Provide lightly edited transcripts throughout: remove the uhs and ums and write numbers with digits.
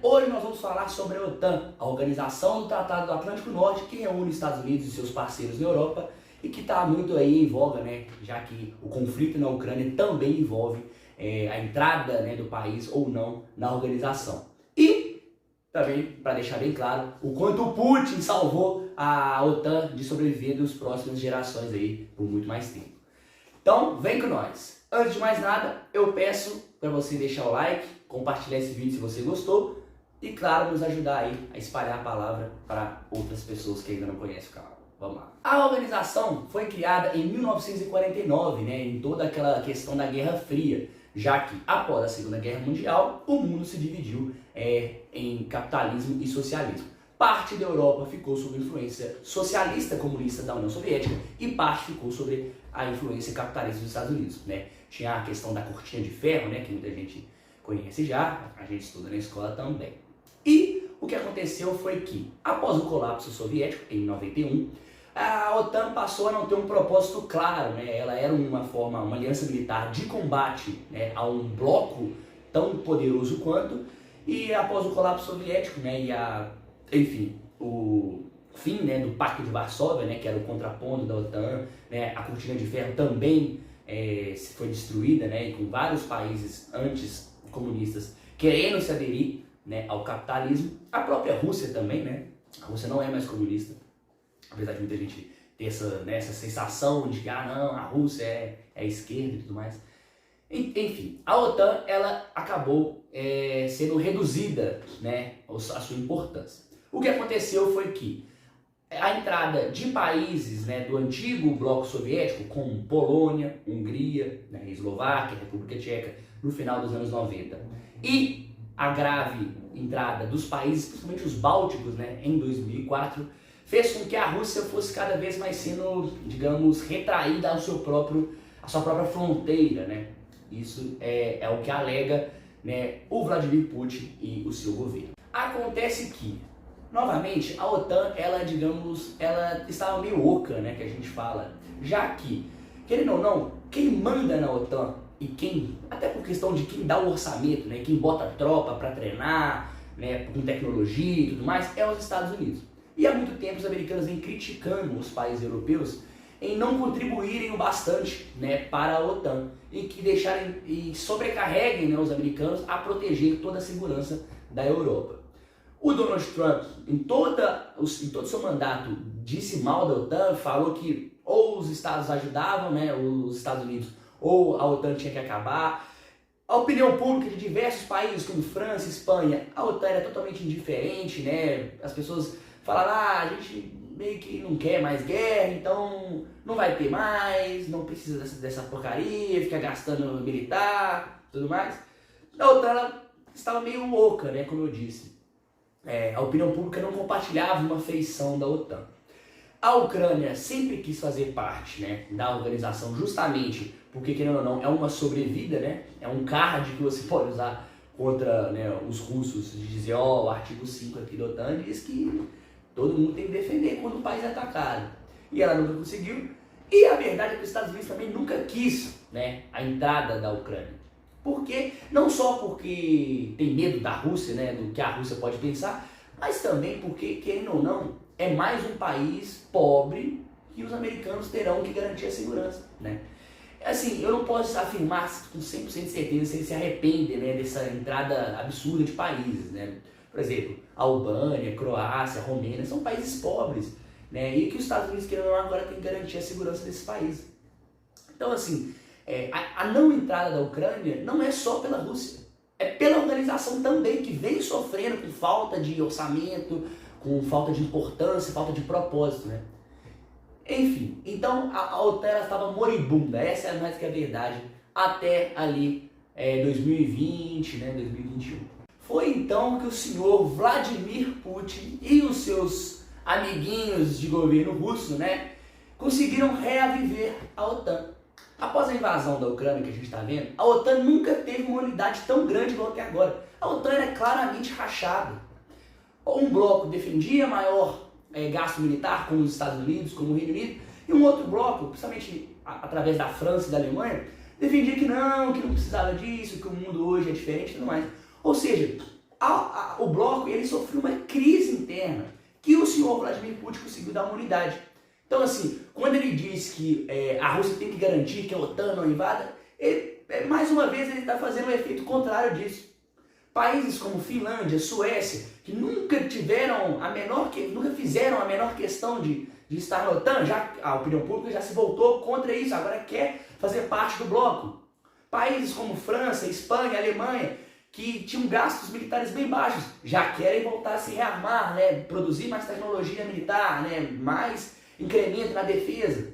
Hoje nós vamos falar sobre a OTAN, a Organização do Tratado do Atlântico Norte, que reúne os Estados Unidos e seus parceiros na Europa e que está muito aí em voga, né, já que o conflito na Ucrânia também envolve a entrada, né, do país ou não na organização. E também, para deixar bem claro, o quanto o Putin salvou a OTAN de sobreviver das próximas gerações aí por muito mais tempo. Então, vem com nós! Antes de mais nada, eu peço para você deixar o like, compartilhar esse vídeo se você gostou e, claro, nos ajudar aí a espalhar a palavra para outras pessoas que ainda não conhecem o canal. Vamos lá. A organização foi criada em 1949, né, em toda aquela questão da Guerra Fria, já que após a Segunda Guerra Mundial, o mundo se dividiu em capitalismo e socialismo. Parte da Europa ficou sob influência socialista comunista da União Soviética e parte ficou sob a influência capitalista dos Estados Unidos, né? Tinha a questão da cortina de ferro, né, que muita gente conhece já, a gente estuda na escola também. E o que aconteceu foi que, após o colapso soviético, em 91, a OTAN passou a não ter um propósito claro, né? Ela era uma aliança militar de combate, né, a um bloco tão poderoso quanto, e após o colapso soviético, né, enfim, o fim, né, do Pacto de Varsóvia, né, que era o contraponto da OTAN, né, a cortina de ferro também foi destruída, né, com vários países antes comunistas querendo se aderir, né, ao capitalismo. A própria Rússia também, né, a Rússia não é mais comunista, apesar de muita gente ter essa sensação de que não, a Rússia é esquerda e tudo mais. Enfim, a OTAN ela acabou sendo reduzida, né, a sua importância. O que aconteceu foi que a entrada de países, né, do antigo bloco soviético, como Polônia, Hungria, né, Eslováquia, República Tcheca, no final dos anos 90, e a grave entrada dos países, principalmente os bálticos, né, em 2004, fez com que a Rússia fosse cada vez mais sendo, digamos, retraída à sua própria fronteira, né? Isso é o que alega, né, o Vladimir Putin e o seu governo. Acontece que, novamente, a OTAN, ela estava meio oca, né, que a gente fala, já que, querendo ou não, quem manda na OTAN e até por questão de quem dá o orçamento, né, quem bota tropa para treinar, né, com tecnologia e tudo mais, é os Estados Unidos. E há muito tempo os americanos vêm criticando os países europeus em não contribuírem o bastante, né, para a OTAN e sobrecarreguem, né, os americanos a proteger toda a segurança da Europa. O Donald Trump, em todo o seu mandato, disse mal da OTAN, falou que ou os Estados ajudavam, né, os Estados Unidos, ou a OTAN tinha que acabar. A opinião pública de diversos países, como França, Espanha, a OTAN era totalmente indiferente, né, as pessoas falaram, a gente meio que não quer mais guerra, então não vai ter mais, não precisa dessa porcaria, fica gastando militar, tudo mais. A OTAN ela estava meio louca, né, como eu disse. A opinião pública não compartilhava uma feição da OTAN. A Ucrânia sempre quis fazer parte, né, da organização justamente porque, querendo ou não, é uma sobrevida, né, é um card que você pode usar contra, né, os russos, de dizer, o artigo 5 aqui da OTAN diz que todo mundo tem que defender quando o país é atacado. E ela nunca conseguiu. E a verdade é que os Estados Unidos também nunca quis, né, a entrada da Ucrânia. Não só porque tem medo da Rússia, né, do que a Rússia pode pensar, mas também porque, querendo ou não, é mais um país pobre que os americanos terão que garantir a segurança, né. Assim, eu não posso afirmar com 100% de certeza se eles se arrependem, né, dessa entrada absurda de países, né. Por exemplo, Albânia, Croácia, Romênia, são países pobres, né, e que os Estados Unidos, querendo ou não, agora tem que garantir a segurança desses países. Então, assim, a não entrada da Ucrânia não é só pela Rússia, é pela organização também, que vem sofrendo com falta de orçamento, com falta de importância, falta de propósito, né. Enfim, então a OTAN estava moribunda, essa é mais que a verdade, até ali 2020, né, 2021. Foi então que o senhor Vladimir Putin e os seus amiguinhos de governo russo, né, conseguiram reaviver a OTAN. Após a invasão da Ucrânia que a gente está vendo, a OTAN nunca teve uma unidade tão grande igual até agora. A OTAN era claramente rachada. Um bloco defendia maior gasto militar, como os Estados Unidos, como o Reino Unido, e um outro bloco, principalmente através da França e da Alemanha, defendia que não precisava disso, que o mundo hoje é diferente e tudo mais. Ou seja, O bloco ele sofreu uma crise interna que o senhor Vladimir Putin conseguiu dar uma unidade. Então, assim, quando ele diz que a Rússia tem que garantir que a OTAN não invada, mais uma vez ele está fazendo um efeito contrário disso. Países como Finlândia, Suécia, que nunca fizeram a menor questão de estar na OTAN, já a opinião pública já se voltou contra isso, agora quer fazer parte do bloco. Países como França, Espanha, Alemanha, que tinham gastos militares bem baixos, já querem voltar a se rearmar, né? Produzir mais tecnologia militar, né? Mais incremento na defesa.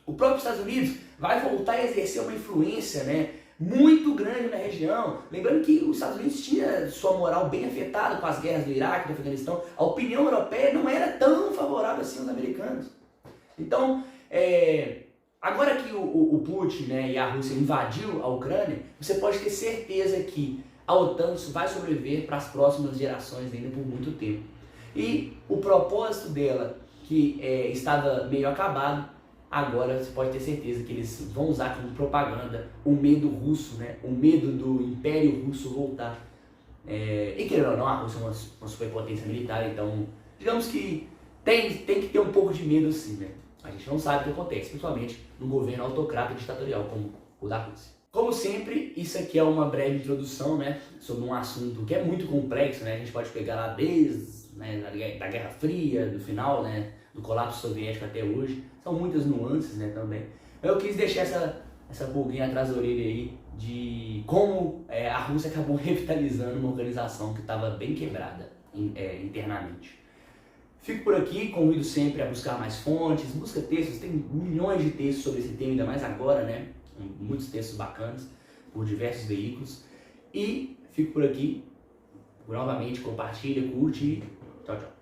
O próprio Estados Unidos vai voltar a exercer uma influência, né, muito grande na região. Lembrando que os Estados Unidos tinha sua moral bem afetada com as guerras do Iraque, do Afeganistão. A opinião europeia não era tão favorável assim aos americanos. Então, agora que o Putin, né, e a Rússia invadiu a Ucrânia, você pode ter certeza que a OTAN vai sobreviver para as próximas gerações ainda por muito tempo. E o propósito dela, que estava meio acabado, agora você pode ter certeza que eles vão usar como propaganda o medo russo, né? O medo do Império Russo voltar. E querendo ou não, a Rússia é uma superpotência militar, então digamos que tem que ter um pouco de medo sim, né? A gente não sabe o que acontece, principalmente num governo autocrata e ditatorial como o da Rússia. Como sempre, isso aqui é uma breve introdução, né, sobre um assunto que é muito complexo, né? A gente pode pegar lá desde, né, da Guerra Fria, do final, né, do colapso soviético até hoje. São muitas nuances, né, também. Eu quis deixar essa pulguinha atrás da orelha aí de como a Rússia acabou revitalizando uma organização que estava bem quebrada internamente. Fico por aqui, convido sempre a buscar mais fontes, busca textos, tem milhões de textos sobre esse tema, ainda mais agora, né? Muitos textos bacanas por diversos veículos. E fico por aqui, novamente, compartilha, curte e tchau, tchau.